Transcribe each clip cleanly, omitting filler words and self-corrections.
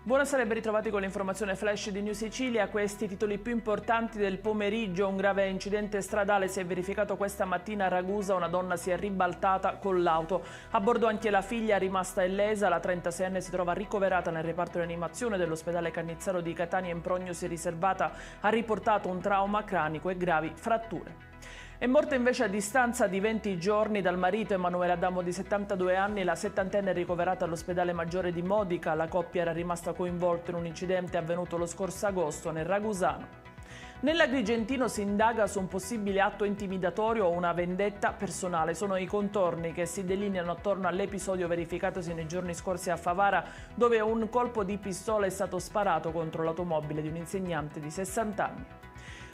Buonasera e ben ritrovati con l'informazione flash di New Sicilia. Questi titoli più importanti del pomeriggio. Un grave incidente stradale si è verificato questa mattina a Ragusa. Una donna si è ribaltata con l'auto. A bordo anche la figlia rimasta illesa. La 36enne si trova ricoverata nel reparto di rianimazione dell'ospedale Cannizzaro di Catania. In prognosi riservata ha riportato un trauma cranico e gravi fratture. È morta invece a distanza di 20 giorni dal marito Emanuele Adamo di 72 anni, la settantenne è ricoverata all'ospedale maggiore di Modica. La coppia era rimasta coinvolta in un incidente avvenuto lo scorso agosto nel Ragusano. Nell'Agrigentino si indaga su un possibile atto intimidatorio o una vendetta personale. Sono i contorni che si delineano attorno all'episodio verificatosi nei giorni scorsi a Favara, dove un colpo di pistola è stato sparato contro l'automobile di un insegnante di 60 anni.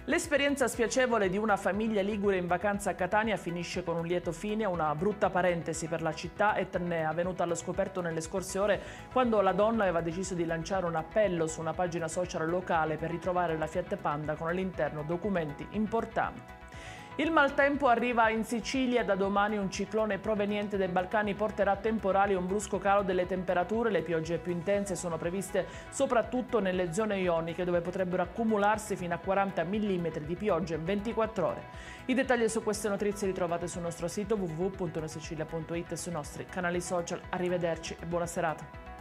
L'esperienza spiacevole di una famiglia ligure in vacanza a Catania finisce con un lieto fine, una brutta parentesi per la città è avvenuta allo scoperto nelle scorse ore quando la donna aveva deciso di lanciare un appello su una pagina social locale per ritrovare la Fiat Panda con all'interno documenti importanti. Il maltempo arriva in Sicilia. Da domani un ciclone proveniente dai Balcani porterà temporali e un brusco calo delle temperature. Le piogge più intense sono previste soprattutto nelle zone ioniche, dove potrebbero accumularsi fino a 40 mm di pioggia in 24 ore. I dettagli su queste notizie li trovate sul nostro sito www.newsicilia.it e sui nostri canali social. Arrivederci e buona serata.